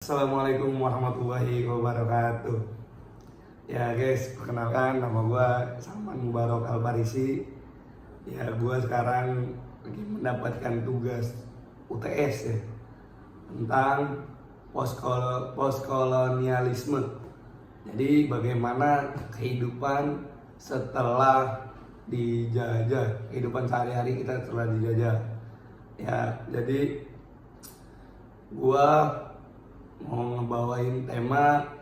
Assalamualaikum warahmatullahi wabarakatuh. Ya guys, perkenalkan nama gue Salman Mubarok Al-Farisi. Ya gue sekarang lagi mendapatkan tugas UTS ya, tentang postkolonialisme. Jadi bagaimana kehidupan setelah dijajah, kehidupan sehari-hari kita setelah dijajah. Ya, jadi gua mau ngebawain tema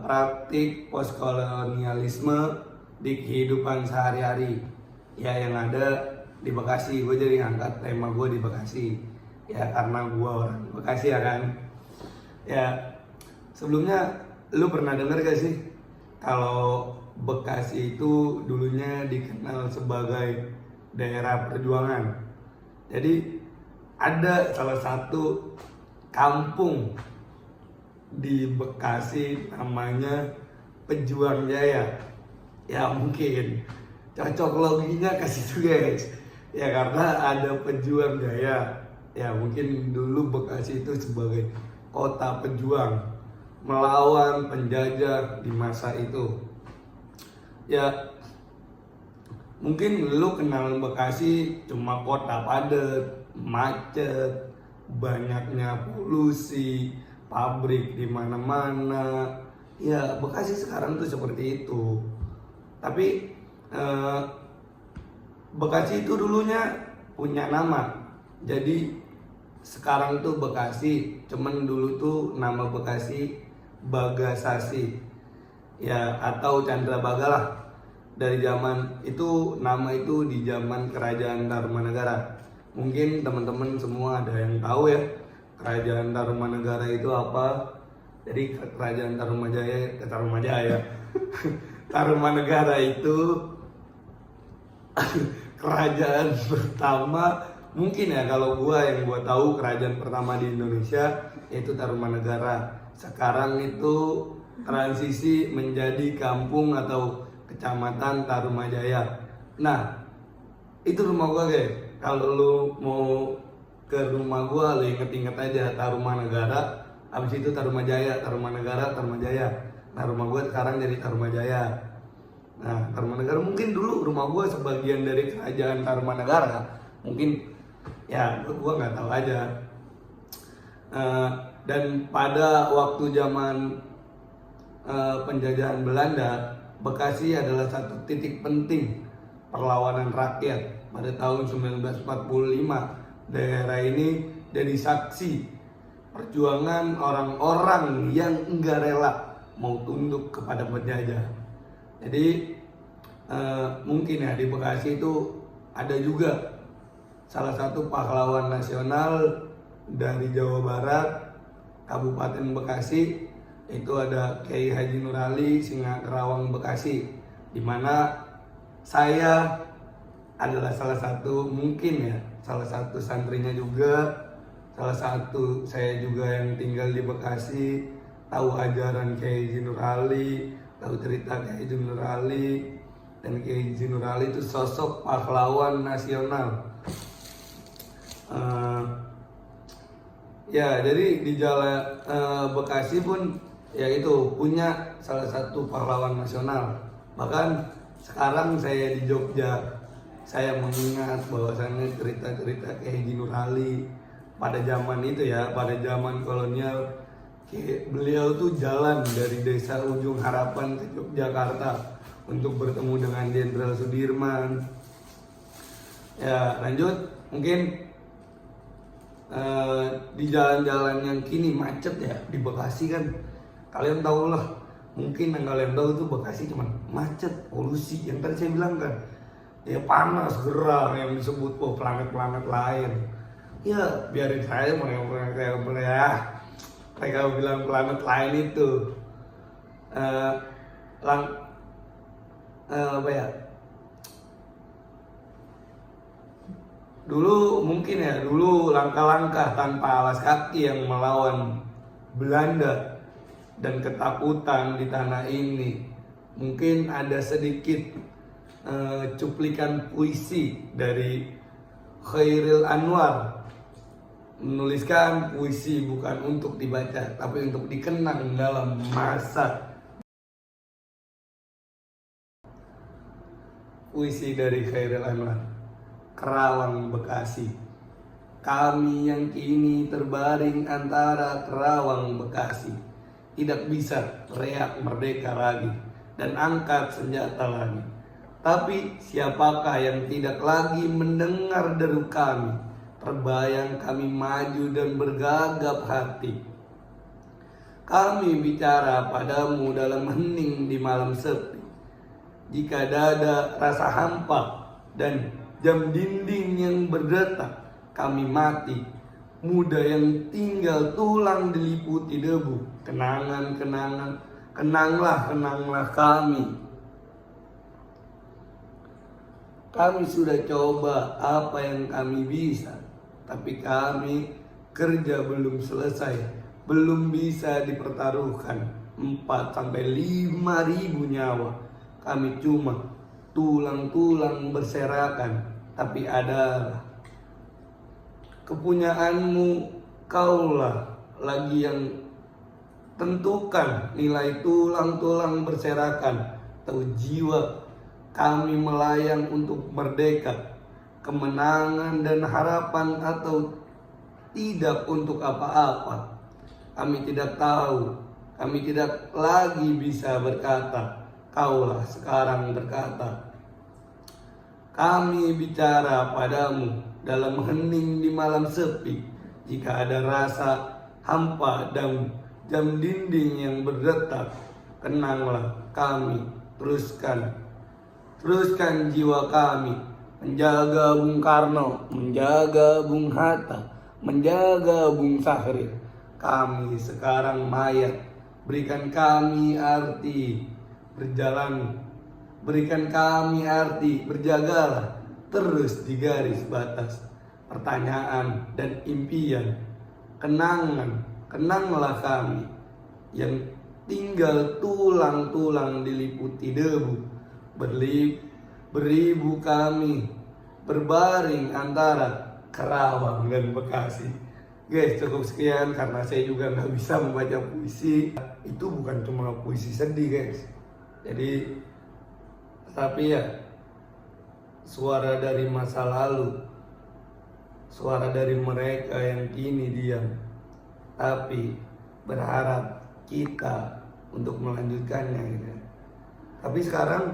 praktik postkolonialisme di kehidupan sehari-hari ya yang ada di Bekasi. Gue jadi ngangkat tema gue di Bekasi ya karena gue orang Bekasi ya kan. Ya sebelumnya lu pernah denger gak sih kalau Bekasi itu dulunya dikenal sebagai daerah perjuangan. Jadi ada salah satu kampung di Bekasi namanya Pejuang Jaya. Ya mungkin cocok loginya ke situ guys. Ya karena ada Pejuang Jaya. Ya mungkin dulu Bekasi itu sebagai kota pejuang melawan penjajah di masa itu. Ya mungkin lu kenal Bekasi cuma kota padat, macet, banyaknya polusi, pabrik di mana-mana. Ya, Bekasi sekarang tuh seperti itu. Tapi Bekasi itu dulunya punya nama. Jadi sekarang tuh Bekasi, cuman dulu tuh nama Bekasi Bagasasi. Ya, atau Candrabaga lah. Dari zaman itu, nama itu di zaman Kerajaan Tarumanegara. Mungkin teman-teman semua ada yang tahu ya Kerajaan Tarumanegara itu apa. Jadi Kerajaan Tarumajaya Tarumanegara itu kerajaan pertama mungkin ya, kalau yang gua tahu kerajaan pertama di Indonesia itu Tarumanegara. Sekarang itu transisi menjadi kampung atau kecamatan Tarumajaya. Nah, itu rumah gua guys. Kalau lu mau ke rumah gua, lu inget-inget aja Tarumanegara, habis itu Tarumajaya, Tarumanegara, Tarumajaya. Nah, rumah gua sekarang jadi Tarumajaya. Nah, Tarumanegara mungkin dulu rumah gua sebagian dari kerajaan Tarumanegara. Mungkin ya gua nggak tahu aja. Dan pada waktu zaman penjajahan Belanda, Bekasi adalah satu titik penting perlawanan rakyat. Pada tahun 1945, daerah ini jadi saksi perjuangan orang-orang yang enggak rela mau tunduk kepada penjajah. Jadi mungkin ya di Bekasi itu ada juga salah satu pahlawan nasional dari Jawa Barat, Kabupaten Bekasi. Itu ada Kiai Haji Nur Ali Singakerawang Bekasi, di mana saya adalah salah satu santrinya juga, saya juga yang tinggal di Bekasi, tahu ajaran Kiai Haji Nur Ali, tahu cerita Kiai Haji Nur Ali. Dan Kiai Haji Nur Ali itu sosok pahlawan nasional. Ya jadi di Jalan Bekasi pun ya itu punya salah satu pahlawan nasional. Bahkan sekarang saya di Jogja, saya mengingat bahwasannya cerita-cerita Kiai Haji Nur Ali pada zaman itu ya, pada zaman kolonial, beliau tuh jalan dari desa Ujung Harapan ke Yogyakarta untuk bertemu dengan Jenderal Sudirman. Ya lanjut, mungkin di jalan-jalan yang kini macet ya di Bekasi kan, kalian tahu lah, mungkin yang kalian tahu tuh Bekasi cuman macet, polusi yang tadi saya bilang kan, ya panas, gerah, yang disebut planet-planet lain. Ya biarin saya mereka bilang planet lain itu apa ya, dulu mungkin ya, dulu langkah-langkah tanpa alas kaki yang melawan Belanda dan ketakutan di tanah ini. Mungkin ada sedikit cuplikan puisi dari Khairil Anwar Menuliskan puisi bukan untuk dibaca, tapi untuk dikenang dalam masa. Puisi dari Khairil Anwar, Kerawang, Bekasi. Kami yang kini terbaring antara Kerawang, Bekasi, tidak bisa teriak merdeka lagi dan angkat senjata lagi. Tapi siapakah yang tidak lagi mendengar deru kami? Terbayang kami maju dan bergagap hati. Kami bicara padamu dalam hening di malam sepi. Jika dada rasa hampa dan jam dinding yang berdetak, kami mati. Muda yang tinggal tulang diliputi debu. Kenangan-kenangan, kenanglah kami. Kami sudah coba apa yang kami bisa, tapi kami kerja belum selesai, belum bisa dipertaruhkan 4-5 ribu nyawa. Kami cuma tulang-tulang berserakan, tapi adalah kepunyaanmu, kaulah lagi yang tentukan nilai tulang-tulang berserakan. Tahu jiwa kami melayang untuk merdeka, kemenangan dan harapan, atau tidak untuk apa-apa. Kami tidak tahu, kami tidak lagi bisa berkata, kaulah sekarang berkata. Kami bicara padamu dalam hening di malam sepi. Jika ada rasa hampa dan jam dinding yang berdetak, kenanglah kami, teruskan jiwa kami, menjaga Bung Karno, menjaga Bung Hatta, menjaga Bung Sahrir. Kami sekarang mayat, berikan kami arti berjalan, berikan kami arti berjagalah terus di garis batas pertanyaan dan impian. Kenanglah kami yang tinggal tulang-tulang diliputi debu. Beribu kami berbaring antara Kerawang dan Bekasi. Guys, cukup sekian karena saya juga nggak bisa membaca puisi. Itu bukan cuma puisi sedih, guys. Jadi, tapi ya, suara dari masa lalu, suara dari mereka yang kini diam, tapi berharap kita untuk melanjutkannya gitu. Tapi sekarang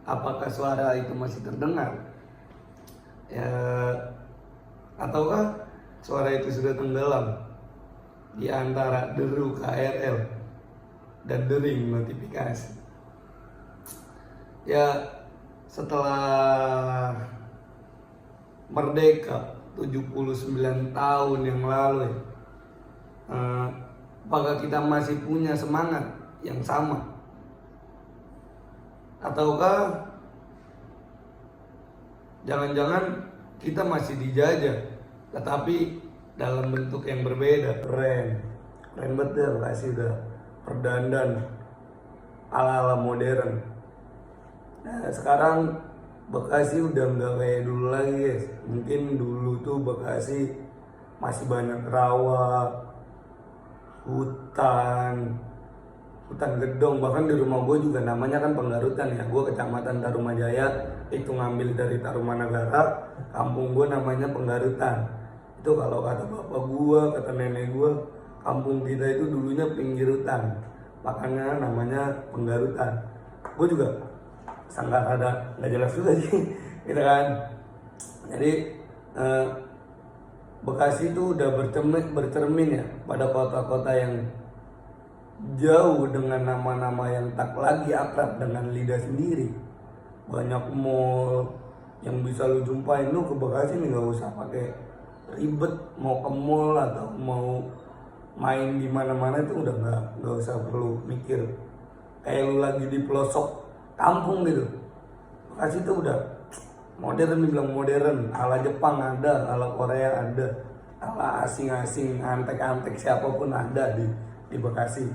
apakah suara itu masih terdengar? Ya, ataukah suara itu sudah tenggelam di antara deru KRL dan dering notifikasi? Ya, setelah merdeka 79 tahun yang lalu, apakah kita masih punya semangat yang sama? Ataukah jangan-jangan kita masih dijajah, tetapi dalam bentuk yang berbeda? Keren betul, kasih udah perdandan ala-ala modern. Nah, sekarang Bekasi udah nggak kayak dulu lagi, guys. Mungkin dulu tuh Bekasi masih banyak rawa, hutan gedong. Bahkan di rumah gue juga namanya kan Penggarutan ya. Gue kecamatan Tarumajaya, itu ngambil dari Tarumanagara. Kampung gue namanya Penggarutan. Itu kalau kata bapak gue, kata nenek gue, kampung kita itu dulunya pinggir hutan, makanya namanya Penggarutan. Gue juga sangat ada nggak jelas juga sih gitu kan. Jadi Bekasi itu udah bercermin ya pada kota-kota yang jauh dengan nama-nama yang tak lagi akrab dengan lidah sendiri. Banyak mall yang bisa lu jumpain. Lu ke Bekasi nih nggak usah pakai ribet mau ke mall atau mau main di mana-mana, itu udah nggak usah perlu mikir kayak lu lagi di pelosok kampung gitu. Bekasi itu udah modern, dibilang modern, ala Jepang ada, ala Korea ada, ala asing-asing, antek-antek siapapun ada di Bekasi.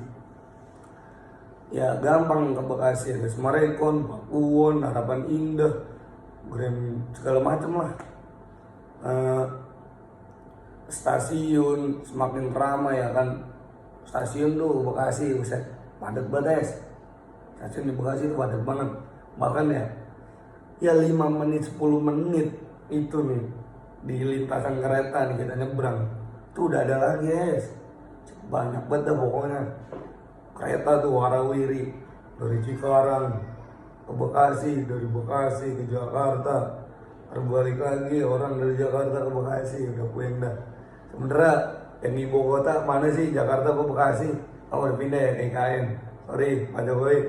Ya gampang ke Bekasi, ada Semarekon, Pakuwon, Harapan Indah, Grand segala macam lah. stasiun semakin ramai ya kan. Stasiun tuh Bekasi, buset, padat banget. Stasiun di Bekasi tuh padat banget. Bahkan ya 5 menit 10 menit itu nih di lintasan kereta nih kita nyebrang tuh udah ada lagi banyak banget dah pokoknya kereta tuh warawiri dari Cikarang ke Bekasi, dari Bekasi ke Jakarta, terbalik lagi orang dari Jakarta ke Bekasi, udah puyeng dah. Sebenernya yang ibu kota mana sih, Jakarta ke Bekasi? Oh udah pindah ya ke IKN, sorry Pak Jokowi.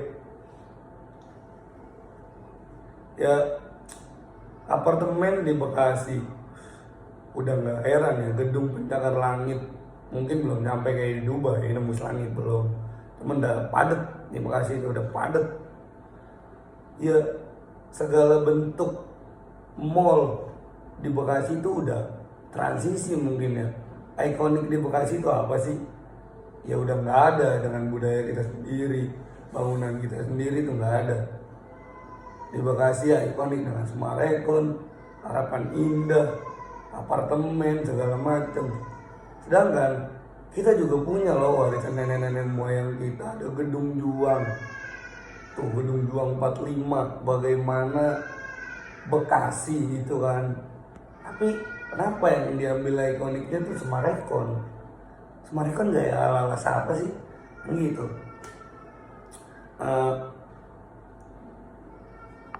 Ya apartemen di Bekasi udah nggak heran ya, gedung pencakar langit mungkin belum nyampe kayak di Dubai, nembus langit belum, cuman udah padet di Bekasi itu, udah padet ya. Segala bentuk mall di Bekasi itu udah transisi mungkin ya. Ikonik di Bekasi itu apa sih? Ya udah nggak ada dengan budaya kita sendiri, bangunan kita sendiri itu nggak ada. Di Bekasi ya ikonik dengan Semarekon, Harapan Indah, apartemen segala macam. Sedangkan kita juga punya loh warisan nenek-nenek moyang kita, ada Gedung Juang. Tuh Gedung Juang 45, bagaimana Bekasi gitu kan. Tapi kenapa yang diambil ikoniknya tuh Semarekon? Semarekon gaya ala-ala siapa sih? Gitu.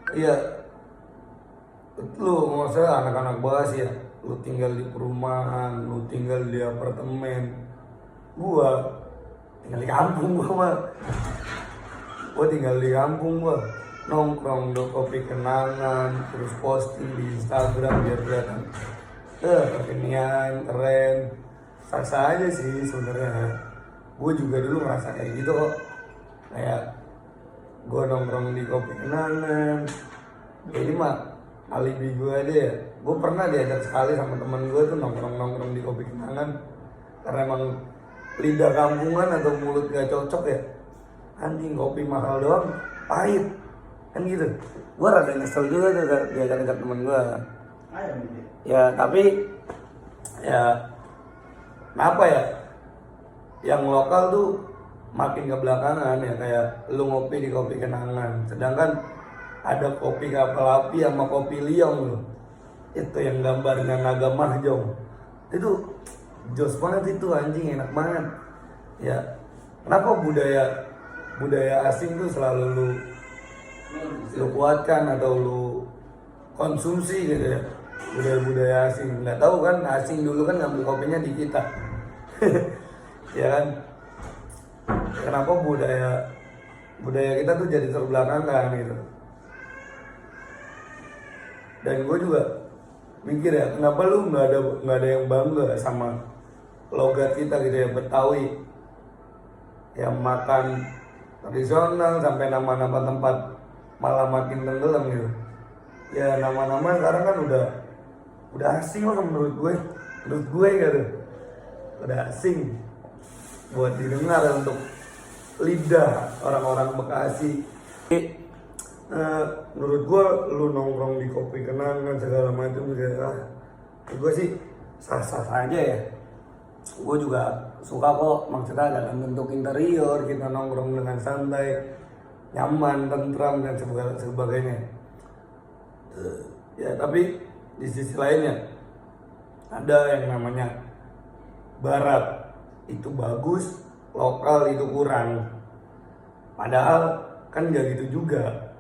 Iya, lu nggak usah anak-anak Bekasi ya. Lu tinggal di perumahan, lu tinggal di apartemen. Gua tinggal di kampung gua tinggal di kampung gua. Nongkrong do kopi kenangan, terus posting di Instagram biar kelihatan kekinian, keren. Sasa aja sih sebenarnya. Gue juga dulu ngerasa kayak gitu kok. Kayak gue nongkrong di kopi kenangan. Ini mah alibi gue aja ya. Gue pernah diajak sekali sama teman gue tuh nongkrong di kopi kenangan. Karena emang lidah kampungan atau mulut gak cocok ya. Anjing kopi mahal doang, pahit. Kan gitu. Gue rada nyesel juga tuh diajak-ajak temen gue. Ya tapi ya kenapa ya? Yang lokal tuh makin ke belakangan ya, kayak lu ngopi di kopi kenangan. Sedangkan ada kopi kapal api sama kopi liong loh. Itu yang gambarnya naga mahjong. Itu jos banget itu, anjing enak banget. Ya, kenapa budaya asing tuh selalu lu kuatkan atau lu konsumsi gitu ya, budaya asing. Nggak tahu kan, asing dulu kan ngambil kopinya di kita. Ya kan, kenapa budaya kita tuh jadi terbelakangkan gitu. Dan gue juga mikir ya, kenapa lu nggak ada yang bangga sama logat kita gitu ya, Betawi yang makan tradisional sampai nama-nama tempat malah makin tenggelam gitu. Ya nama-nama sekarang kan udah asing lah menurut gue gitu, udah asing buat didengar untuk lidah orang-orang Bekasi. Menurut gue lu nongkrong di kopi kenangan segala macam gue sih sah-sah saja ya. Gue juga suka kok, maksudnya dalam bentuk interior kita nongkrong dengan santai, nyaman, tentram dan sebagainya. Ya tapi di sisi lainnya ada yang namanya barat itu bagus, lokal itu kurang. Padahal kan gak gitu juga.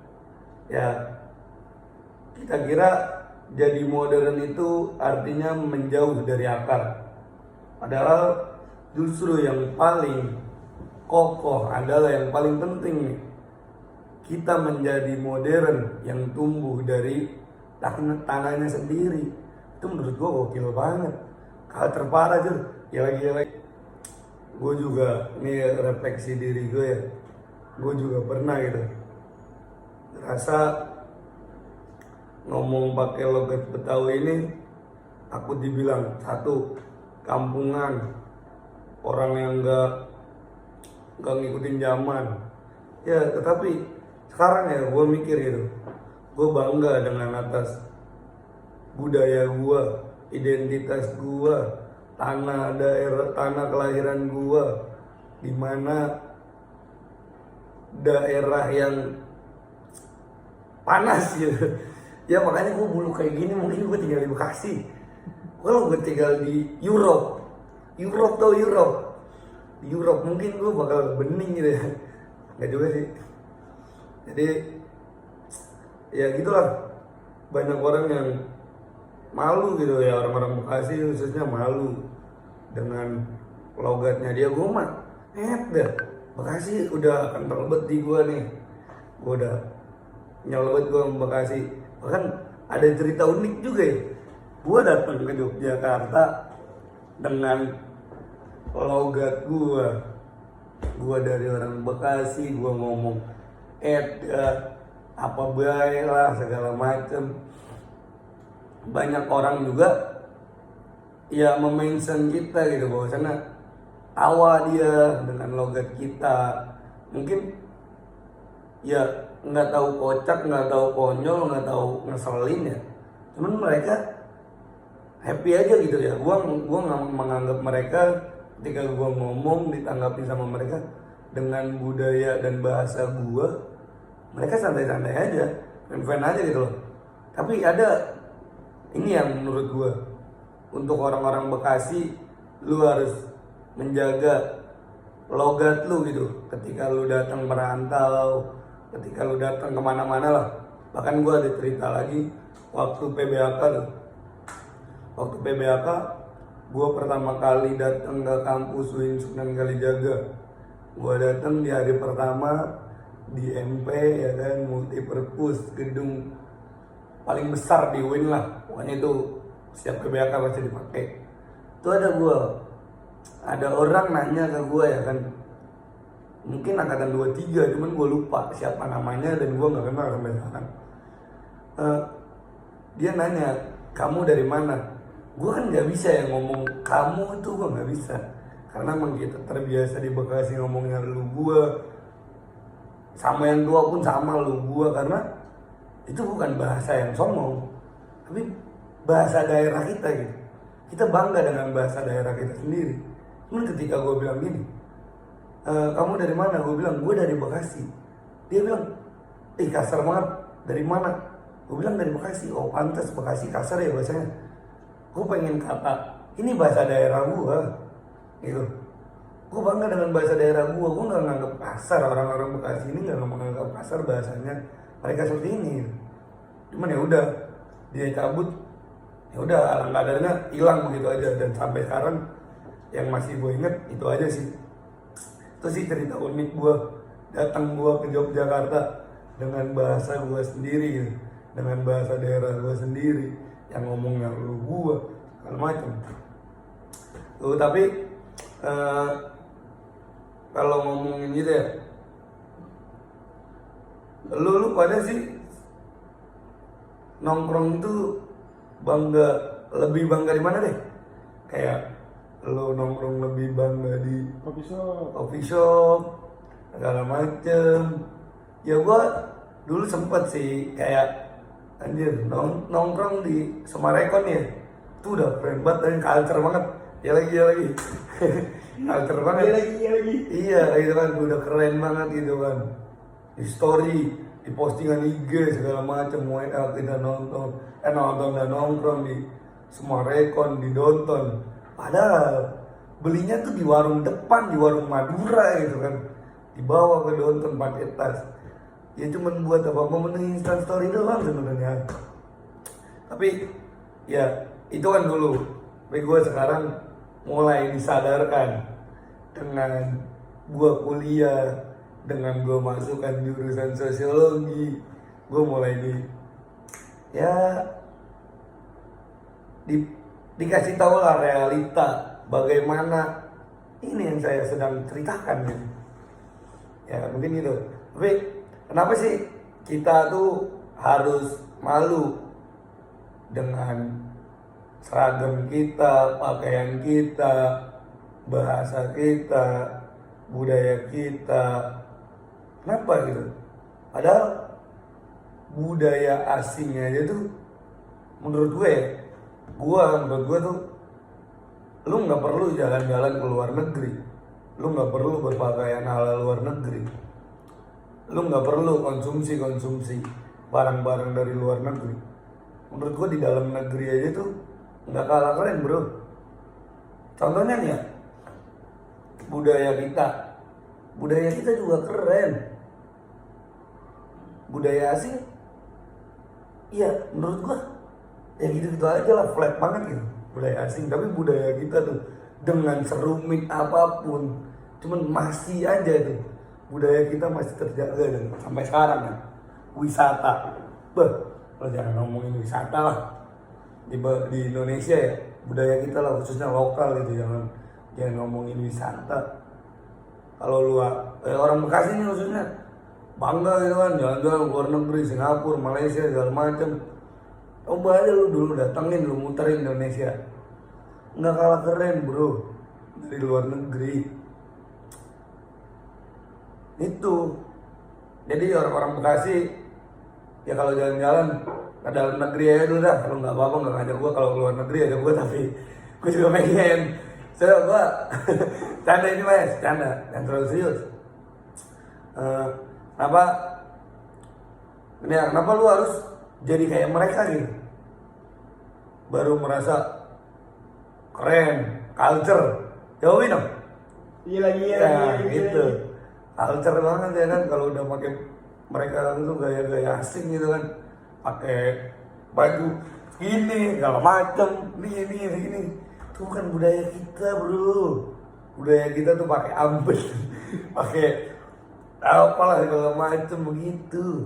Ya kita kira jadi modern itu artinya menjauh dari akar. Padahal justru yang paling kokoh adalah yang paling penting nih. Kita menjadi modern yang tumbuh dari tanahnya sendiri. Itu menurut gue gokil banget. Hal terparah aja. Gila. Gue juga, ini refleksi diri gue ya. Gue juga pernah gitu. Rasa ngomong pakai logat Betawi ini, aku dibilang satu, kampungan, orang yang gak ngikutin zaman. Ya tetapi sekarang ya gue mikir gitu, gue bangga dengan atas budaya gue, identitas gue, tanah kelahiran gue, di mana daerah yang panas gitu. Ya makanya gue bulu kayak gini, mungkin gue tinggal di Bekasi. Kalau gue tinggal di Europe di Europe mungkin gue bakal bening gitu ya. Nggak juga sih. Jadi ya gitulah, banyak orang yang malu gitu ya, orang-orang Bekasi khususnya malu dengan logatnya dia. Gue mah dah, Bekasi udah kental banget di gue nih, gue udah nyelebet gue sama Bekasi. Bahkan ada cerita unik juga ya, gue datang ke Yogyakarta dengan logat gue dari orang Bekasi, gue ngomong apa baik lah segala macem. Banyak orang juga ya memention kita gitu, bahwasanya tawa dia dengan logat kita. Mungkin ya nggak tahu kocak, nggak tahu konyol, nggak tahu ngeselin ya, cuman mereka happy aja gitu ya. Gua nggak menganggap mereka, ketika gua ngomong ditanggapi sama mereka dengan budaya dan bahasa gua, mereka santai-santai aja, fan-fan aja gitu loh. Tapi ada ini yang menurut gua, untuk orang-orang Bekasi, lu harus menjaga logat lu gitu ketika lu datang merantau, ketika lu datang kemana-mana lah. Bahkan gue ada cerita lagi waktu PBAK tuh. Waktu PBAK gue pertama kali datang ke kampus UIN Sunan Kalijaga. Gue datang di hari pertama di MP ya kan, multipurpose, gedung paling besar di UIN lah. Pokoknya itu setiap PBAK pasti dipakai. Itu ada orang nanya ke gue ya kan, mungkin angkatan 23, cuman gue lupa siapa namanya dan gue nggak kenal sampai sekarang. Dia nanya, kamu dari mana? Gue kan nggak bisa ya ngomong kamu, itu gue nggak bisa, karena emang kita terbiasa di Bekasi ngomongnya lu gue, sama yang tua pun sama lu gue, karena itu bukan bahasa yang sombong, tapi bahasa daerah kita gitu. Kita bangga dengan bahasa daerah kita sendiri. Cuman ketika gue bilang gini, kamu dari mana? Gue bilang, gue dari Bekasi. Dia bilang, kasar banget, dari mana? Gue bilang dari Bekasi. Oh pantas, Bekasi kasar ya bahasanya. Gue pengen kata, ini bahasa daerah gue gitu. Gue bangga dengan bahasa daerah gue gak nganggap kasar. Orang-orang Bekasi ini gak menganggap kasar bahasanya mereka seperti ini gitu. Cuman ya udah, dia cabut, ya udah alangkah kadarnya hilang begitu aja. Dan sampai sekarang yang masih gue inget itu aja sih. Itu sih cerita unik gue, datang gue ke Yogyakarta dengan bahasa gue sendiri gitu, dengan bahasa daerah gue sendiri, yang ngomongnya lu gue segala macam. Tapi kalau ngomongin gitu ya, lu pada sih nongkrong itu lebih bangga di mana deh? Kayak lo nongkrong lebih bangga di coffee shop segala macem. Ya gua dulu sempet sih kayak anjir nongkrong di Semarekon ya, itu udah keren banget dan culture banget. Ya lagi culture banget. Iya gitu kan, udah keren banget gitu kan. Di story, di postingan IG segala macem, kita nonton dan nongkrong di Semarekon, di Downtown. Padahal belinya tuh di warung depan, di warung Madura gitu kan, dibawa ke Downtown pakai tas. Ya cuman buat apa, memenuhi Insta story doang sebenarnya. Tapi ya itu kan dulu. Tapi gue sekarang mulai disadarkan dengan gue kuliah, dengan gue masukkan jurusan sosiologi, gue mulai dikasih tahu lah realita bagaimana ini yang saya sedang ceritakan gitu. Ya mungkin itu. Tapi kenapa sih kita tuh harus malu dengan seragam kita, pakaian kita, bahasa kita, budaya kita? Kenapa gitu? Padahal budaya asingnya aja tuh menurut gue tuh Lu nggak perlu jalan-jalan ke luar negeri, lu nggak perlu berpakaian ala luar negeri, lu nggak perlu konsumsi barang-barang dari luar negeri. Menurut gua di dalam negeri aja tuh nggak kalah keren bro. Contohnya nih ya, budaya kita juga keren. Budaya asing, iya menurut gua ya gitu-gitu aja lah, flat banget gitu budaya asing. Tapi budaya kita tuh dengan serumit apapun, cuman masih aja tuh budaya kita masih terjaga dan sampai sekarang kan. Wisata, lo jangan ngomongin wisata lah di Indonesia ya, budaya kita lah khususnya lokal gitu, jangan ngomongin wisata. Kalau lu orang Bekasi nih khususnya bangga gitu kan, jalan-jalan luar negeri, Singapura, Malaysia segala macam. Coba aja lu dulu datengin, lu muterin Indonesia, nggak kalah keren bro dari luar negeri itu. Jadi orang-orang Bekasi ya kalau jalan-jalan ke dalam negeri aja dulu dah. Kalau nggak apa-apa nggak ngajak gua, kalau keluar negeri aja gua, tapi gua juga pengen. So gua canda ini mas, canda, jangan terlalu serius. Kenapa lu harus jadi kayak mereka gitu, baru merasa keren, culture, jauhin dong. Iya Gitu, culture banget ya kan. Kalau udah pakai mereka itu gaya-gaya asing gitu kan, pakai baju ini segala macem, ini itu bukan budaya kita bro. Budaya kita tuh pakai ambes, pakai apalah segala macem begitu.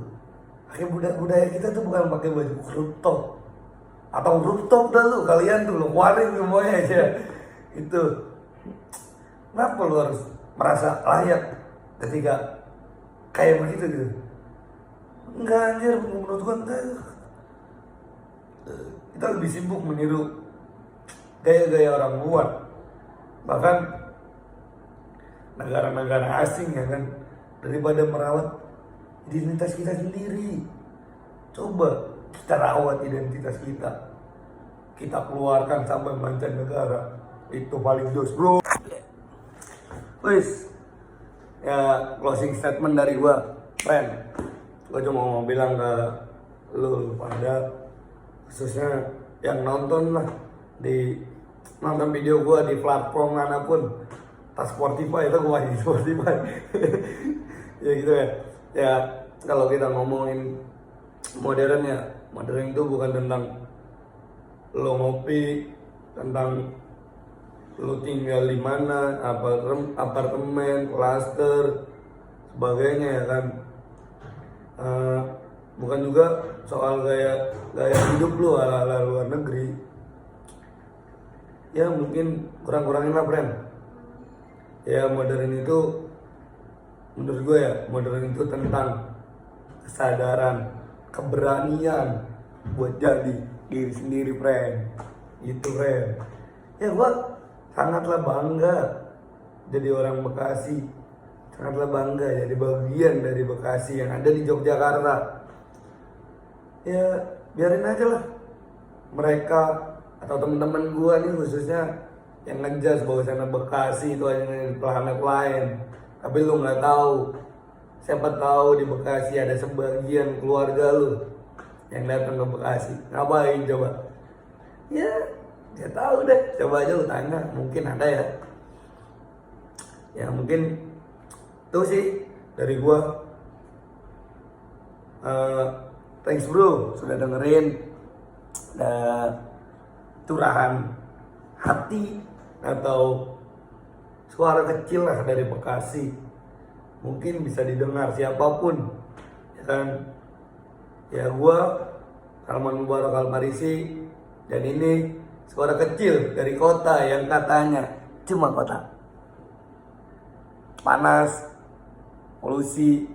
Pakai budaya kita tuh bukan pakai baju crop top atau rooftop dah lu, kalian tuh lu keluarin semuanya aja itu. Kenapa lu harus merasa layak ketika kayak begitu gitu? Enggak anjir, menurut gua enggak. Kita lebih sibuk meniru gaya-gaya orang luar, bahkan negara-negara asing ya kan, daripada merawat identitas kita sendiri. Coba kita rawat identitas kita keluarkan sampai mancanegara, itu paling jos bro. Wis, ya closing statement dari gua, friend. Gua cuma mau bilang ke lu pada, khususnya yang nonton video gua di platform manapun, tas Spotify itu gua di Spotify. Ya gitu ya. Ya kalau kita ngomongin modern ya, modern itu bukan tentang lo ngopi, tentang lo tinggal di mana, apartemen, klaster, sebagainya ya kan. Bukan juga soal gaya hidup lo ala luar negeri. Ya mungkin kurang-kurangin lah friend. Ya modern itu, menurut gue ya, modern itu tentang kesadaran, keberanian buat jadi diri sendiri friend. Itu friend. Ya gue sangatlah bangga jadi orang Bekasi, sangatlah bangga jadi bagian dari Bekasi yang ada di Yogyakarta. Ya biarin aja lah mereka atau teman-teman gue nih khususnya yang ngejas bahwasannya Bekasi itu hanya di planet lain. Tapi lu nggak tahu, siapa tahu di Bekasi ada sebagian keluarga lu yang datang ke Bekasi. Ngapain coba? Ya, dia tahu deh. Coba aja lu tanya, mungkin ada ya. Ya mungkin itu sih dari gua. Thanks bro sudah dengerin curahan hati atau suara kecil lah dari Bekasi. Mungkin bisa didengar siapapun, ya kan? Ya gua Salman Mubarak Almarisi, dan ini suara kecil dari kota yang katanya cuma kota. Panas, polusi,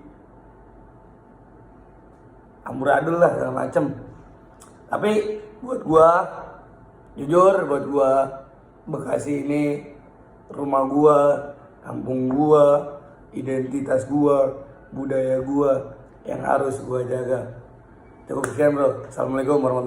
amburadul lah segala macem. Tapi buat gua, jujur buat gua, Bekasi ini rumah gua, kampung gua, identitas gua, budaya gua yang harus gua jaga. Cukup sekian bro. Assalamualaikum warahmatullahi wabarakatuh.